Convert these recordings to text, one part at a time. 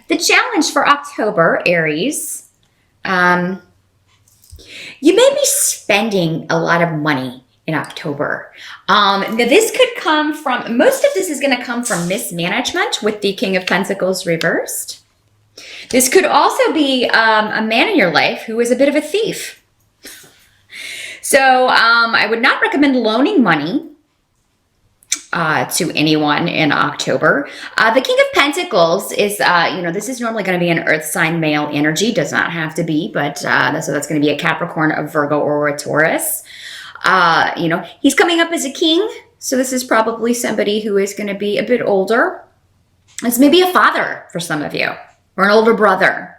The challenge for October, Aries, you may be spending a lot of money in October. Now this could come from, most of this is going to come from mismanagement with the King of Pentacles reversed. This could also be a man in your life who is a bit of a thief. So I would not recommend loaning money to anyone in October. The King of Pentacles is, this is normally going to be an earth sign male energy. Does not have to be, but so that's going to be a Capricorn, a Virgo, or a Taurus. He's coming up as a king. So this is probably somebody who is going to be a bit older. It's maybe a father for some of you, or an older brother,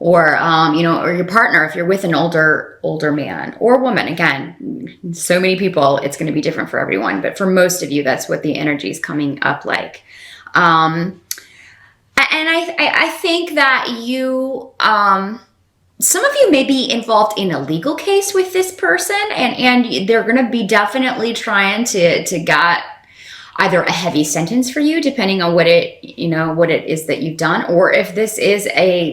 or, or your partner if you're with an older man or woman. Again, so many people, it's going to be different for everyone, but for most of you, that's what the energy is coming up like. And I think that you, some of you may be involved in a legal case with this person, and they're going to be definitely trying to get either a heavy sentence for you, depending on what it is that you've done, or if this is a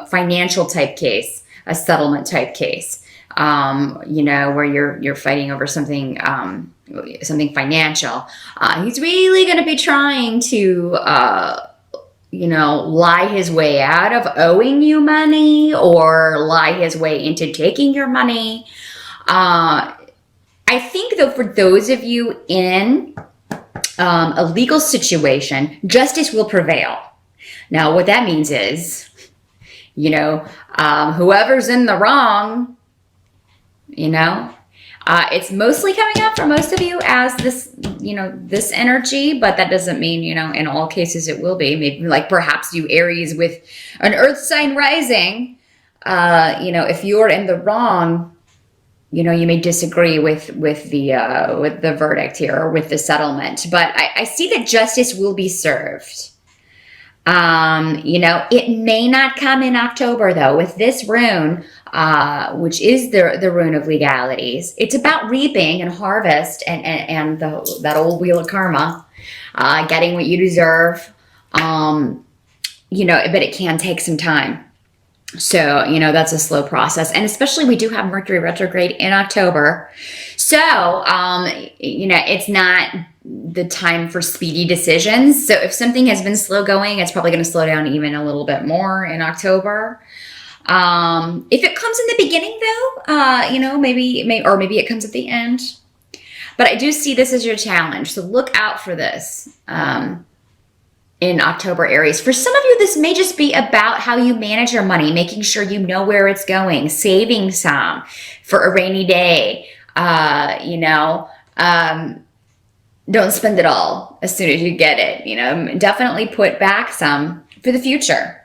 financial type case, a settlement type case, where you're fighting over something, something financial. He's really going to be trying to, lie his way out of owing you money, or lie his way into taking your money. I think though, for those of you in a legal situation, justice will prevail. Now, what that means is, whoever's in the wrong, it's mostly coming up for most of you as this, this energy, but that doesn't mean, in all cases it will be. Maybe like perhaps you Aries with an earth sign rising, if you're in the wrong, you may disagree with the verdict here, or with the settlement, but I see that justice will be served. It may not come in October though. With this rune, which is the rune of legalities, it's about reaping and harvest and that old wheel of karma, getting what you deserve. But it can take some time. So, that's a slow process. And especially we do have Mercury retrograde in October. So, it's not the time for speedy decisions. So if something has been slow going, it's probably going to slow down even a little bit more in October. If it comes in the beginning though, maybe it comes at the end. But I do see this as your challenge. So look out for this. In October, Aries. For some of you, this may just be about how you manage your money, making sure you know where it's going, saving some for a rainy day. Don't spend it all as soon as you get it. Definitely put back some for the future.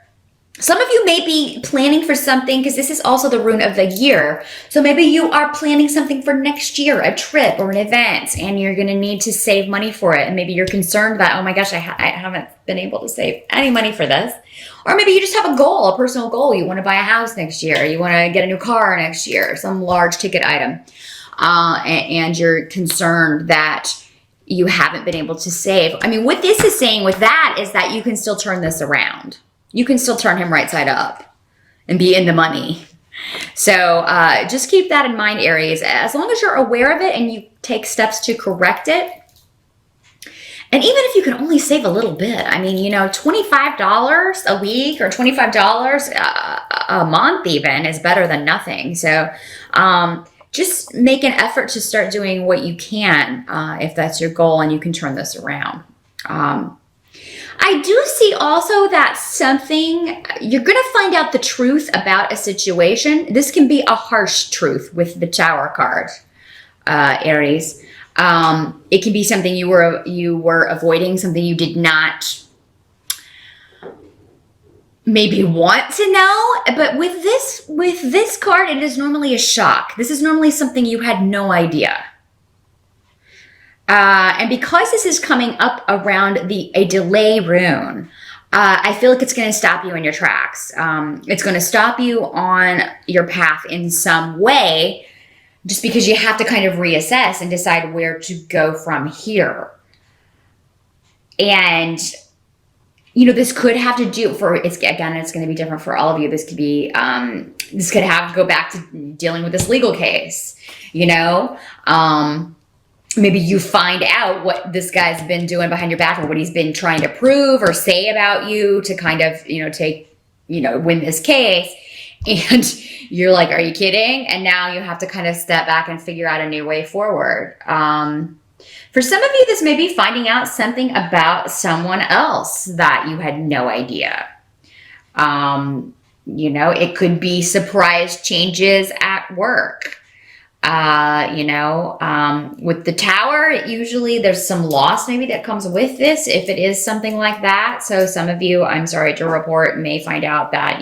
Some of you may be planning for something, because this is also the rune of the year. So maybe you are planning something for next year, a trip or an event, and you're going to need to save money for it. And maybe you're concerned that, oh my gosh, I haven't been able to save any money for this. Or maybe you just have a goal, a personal goal. You want to buy a house next year. You want to get a new car next year, some large ticket item. And you're concerned that you haven't been able to save. I mean, what this is saying with that is that you can still turn this around. You can still turn him right side up and be in the money. So just keep that in mind, Aries. As long as you're aware of it and you take steps to correct it. And even if you can only save a little bit, I mean, $25 a week or $25 a month even is better than nothing. So just make an effort to start doing what you can if that's your goal, and you can turn this around. I do see also that you're going to find out the truth about a situation. This can be a harsh truth with the Tower card, Aries. It can be something you were avoiding, something you did not maybe want to know. But with this card, it is normally a shock. This is normally something you had no idea. And because this is coming up around a delay rune, I feel like it's going to stop you in your tracks. It's going to stop you on your path in some way, just because you have to kind of reassess and decide where to go from here. And this could have to do it's going to be different for all of you. This could be, this could have to go back to dealing with this legal case, maybe you find out what this guy's been doing behind your back or what he's been trying to prove or say about you to kind of, win this case. And you're like, are you kidding? And now you have to kind of step back and figure out a new way forward. For some of you, this may be finding out something about someone else that you had no idea. It could be surprise changes at work. With the Tower, usually there's some loss maybe that comes with this if it is something like that. So some of you, I'm sorry to report, may find out that,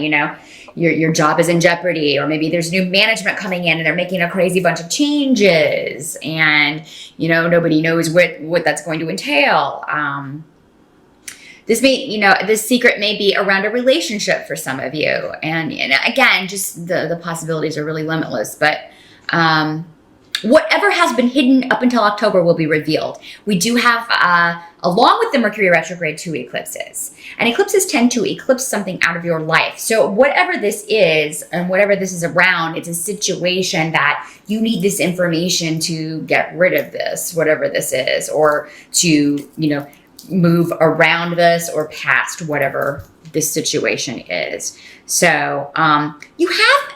your job is in jeopardy, or maybe there's new management coming in and they're making a crazy bunch of changes and, nobody knows what that's going to entail. This secret may be around a relationship for some of you. And again, just the possibilities are really limitless, but whatever has been hidden up until October will be revealed. We do have, along with the Mercury retrograde, 2 eclipses. And eclipses tend to eclipse something out of your life. So whatever this is and whatever this is around, it's a situation that you need this information to get rid of this, whatever this is, or to, move around this or past whatever this situation is. So you have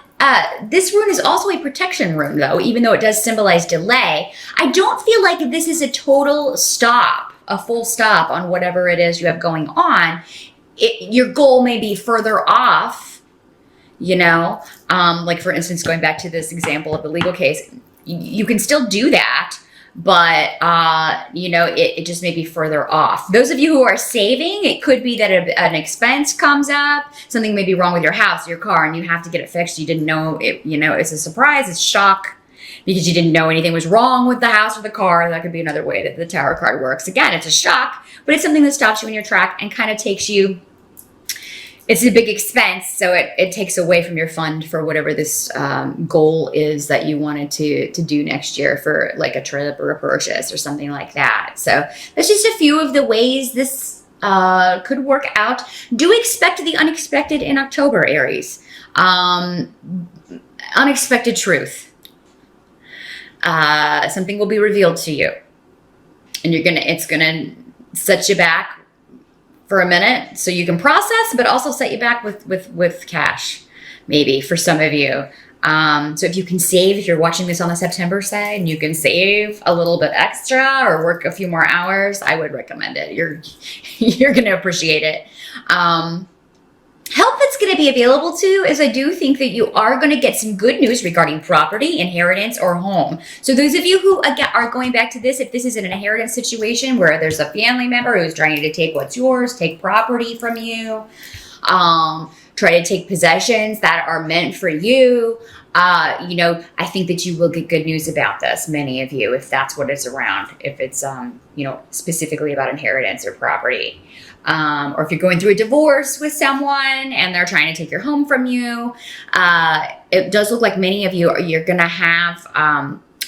this rune is also a protection rune, though, even though it does symbolize delay. I don't feel like this is a total stop, a full stop on whatever it is you have going on. Your goal may be further off, like, for instance, going back to this example of the legal case, you can still do that, but, it just may be further off. Those of you who are saving, it could be that an expense comes up, something may be wrong with your house, your car, and you have to get it fixed. You didn't know it, it's a surprise, it's shock, because you didn't know anything was wrong with the house or the car. That could be another way that the Tower card works. Again, it's a shock, but it's something that stops you in your track and kind of takes you, it's a big expense, so it takes away from your fund for whatever this goal is that you wanted to do next year for like a trip or a purchase or something like that. So that's just a few of the ways this could work out. Do expect the unexpected in October, Aries. Unexpected truth. Something will be revealed to you, and it's gonna set you back for a minute so you can process, but also set you back with cash, maybe, for some of you. So if you can save, if you're watching this on the September side and you can save a little bit extra or work a few more hours, I would recommend it. You're going to appreciate it. Help that's going to be available to is I do think that you are going to get some good news regarding property, inheritance, or home. So those of you who again are going back to this, if this is an inheritance situation where there's a family member who's trying to take what's yours, take property from you, try to take possessions that are meant for you, I think that you will get good news about this, many of you, if that's what it's around, if it's, specifically about inheritance or property. Or if you're going through a divorce with someone and they're trying to take your home from you, it does look like many of you, you're going to have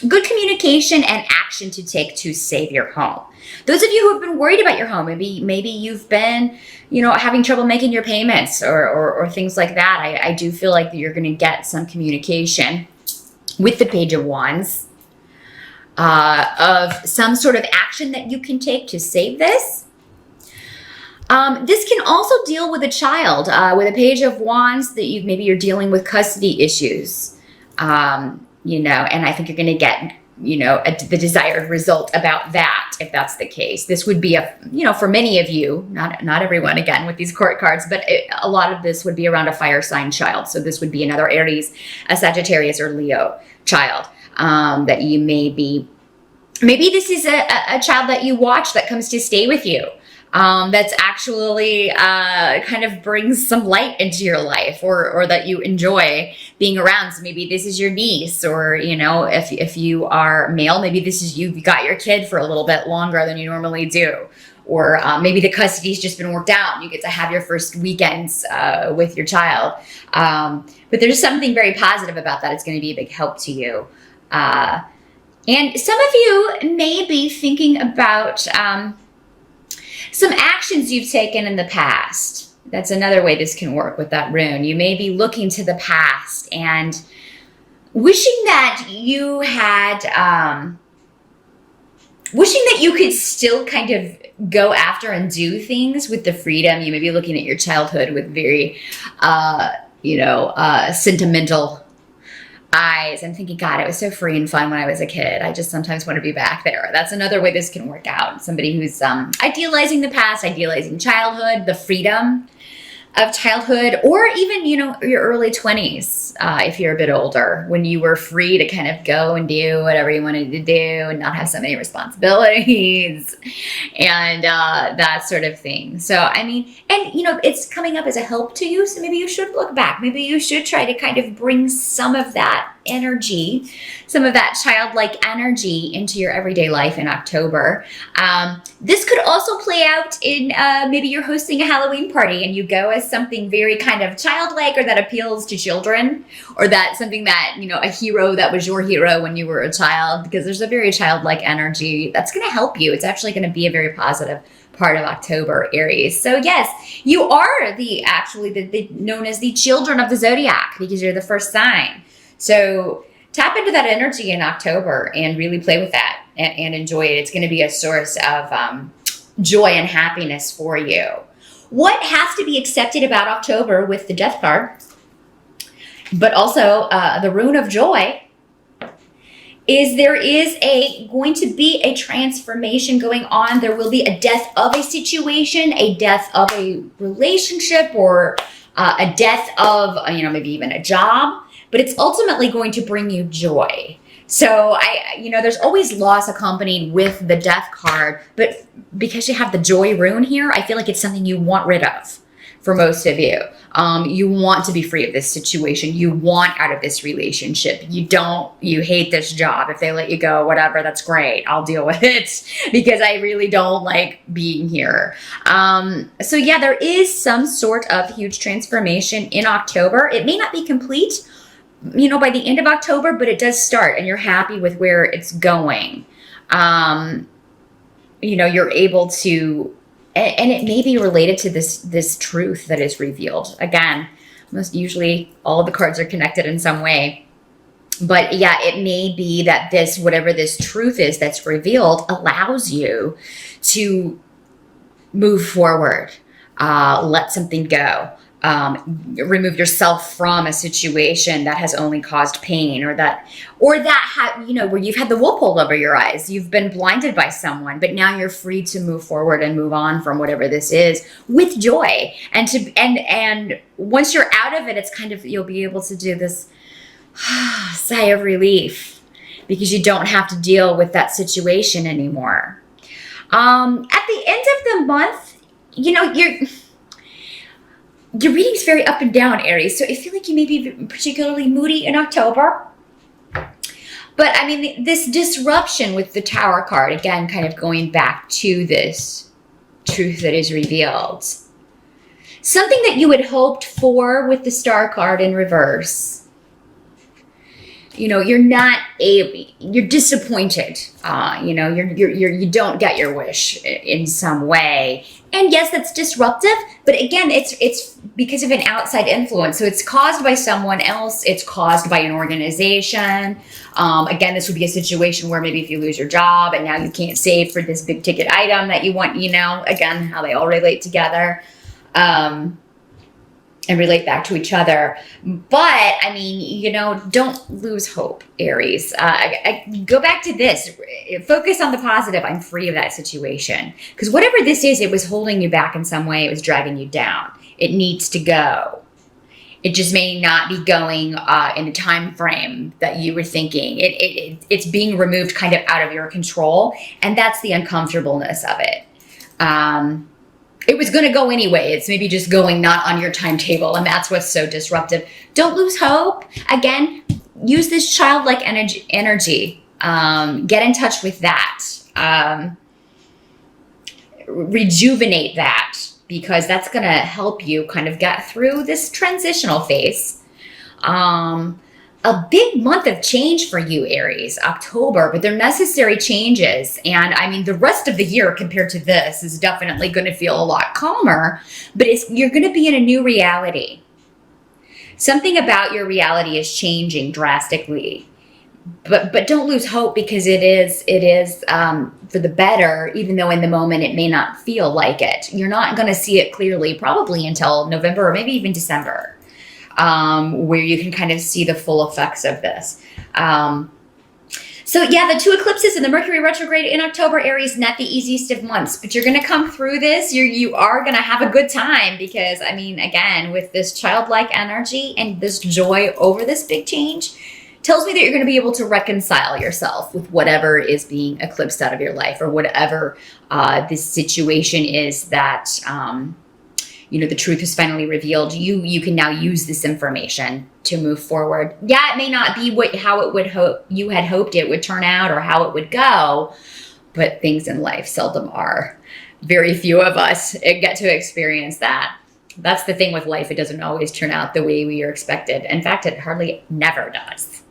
good communication and action to take to save your home. Those of you who have been worried about your home, maybe you've been, having trouble making your payments or things like that. I do feel like you're going to get some communication with the Page of Wands of some sort of action that you can take to save this. This can also deal with a child, with a Page of Wands that maybe you're dealing with custody issues, and I think you're going to get, the desired result about that, if that's the case. This would be for many of you, not everyone again with these court cards, but a lot of this would be around a fire sign child. So this would be another Aries, a Sagittarius, or Leo child, that you maybe this is a child that you watch that comes to stay with you. That's actually kind of brings some light into your life, or that you enjoy being around. So maybe this is your niece, or if you are male, maybe this is you've got your kid for a little bit longer than you normally do, or maybe the custody's just been worked out and you get to have your first weekends with your child. But there's something very positive about that. It's going to be a big help to you. And some of you may be thinking about Some actions you've taken in the past. That's another way this can work with that rune. You may be looking to the past and wishing that you had, wishing that you could still kind of go after and do things with the freedom. You may be looking at your childhood with very, sentimental eyes. I'm thinking, God, it was so free and fun when I was a kid. I just sometimes want to be back there. That's another way this can work out. Somebody who's idealizing the past, idealizing childhood, the freedom of childhood, or even, your early 20s, if you're a bit older, when you were free to kind of go and do whatever you wanted to do and not have so many responsibilities and that sort of thing. So, I mean, and, it's coming up as a help to you. So maybe you should look back. Maybe you should try to kind of bring some of that energy, some of that childlike energy into your everyday life in October. This could also play out in maybe you're hosting a Halloween party and you go as something very kind of childlike or that appeals to children, or that's something that, a hero that was your hero when you were a child, because there's a very childlike energy that's going to help you. It's actually going to be a very positive part of October, Aries. So yes, you are known as the children of the zodiac because you're the first sign. So tap into that energy in October and really play with that and enjoy it. It's going to be a source of joy and happiness for you. What has to be accepted about October with the Death card, but also the Rune of Joy, is there is going to be a transformation going on. There will be a death of a situation, a death of a relationship, or a death of, maybe even a job. But it's ultimately going to bring you joy. So there's always loss accompanied with the Death card, but because you have the Joy rune here, I feel like it's something you want rid of for most of you. You want to be free of this situation. You want out of this relationship. You hate this job. If they let you go, whatever, that's great. I'll deal with it because I really don't like being here. So yeah, there is some sort of huge transformation in October. It may not be complete, by the end of October, but it does start and you're happy with where it's going. You're able to, and it may be related to this truth that is revealed. Again, most usually all of the cards are connected in some way. But yeah, it may be that whatever this truth is that's revealed allows you to move forward, let something go. Remove yourself from a situation that has only caused pain, or where you've had the wool pulled over your eyes, you've been blinded by someone, but now you're free to move forward and move on from whatever this is with joy. And once you're out of it, it's kind of, you'll be able to do this sigh of relief because you don't have to deal with that situation anymore. At the end of the month, your reading's very up and down, Aries. So I feel like you may be particularly moody in October. But I mean, this disruption with the Tower card, again, kind of going back to this truth that is revealed. Something that you had hoped for with the Star card in reverse. You're disappointed. You don't get your wish in some way. And yes, that's disruptive, but again, it's because of an outside influence. So it's caused by someone else. It's caused by an organization. Again, this would be a situation where maybe if you lose your job and now you can't save for this big ticket item that you want, again, how they all relate together. And relate back to each other. But I mean, don't lose hope, Aries. I go back to this. Focus on the positive. I'm free of that situation. Because whatever this is, it was holding you back in some way. It was dragging you down. It needs to go. It just may not be going in a time frame that you were thinking. It's being removed kind of out of your control. And that's the uncomfortableness of it. It was going to go anyway. It's maybe just going not on your timetable, and that's what's so disruptive. Don't lose hope. Again, use this childlike energy. Get in touch with that. Rejuvenate that, because that's going to help you kind of get through this transitional phase. a big month of change for you, Aries, October, but they're necessary changes. And I mean, the rest of the year compared to this is definitely going to feel a lot calmer, but you're going to be in a new reality. Something about your reality is changing drastically. But don't lose hope, because it is for the better, even though in the moment it may not feel like it. You're not going to see it clearly probably until November or maybe even December, where you can kind of see the full effects of this. So yeah, the two eclipses and the Mercury retrograde in October, Aries, not the easiest of months, but you're going to come through this. You are going to have a good time, because I mean, again, with this childlike energy and this joy over this big change, tells me that you're going to be able to reconcile yourself with whatever is being eclipsed out of your life, or whatever this situation is that the truth is finally revealed. You can now use this information to move forward. Yeah, it may not be how it would you had hoped it would turn out, or how it would go, but things in life seldom are. Very few of us get to experience that. That's the thing with life. It doesn't always turn out the way we are expected. In fact, it hardly never does.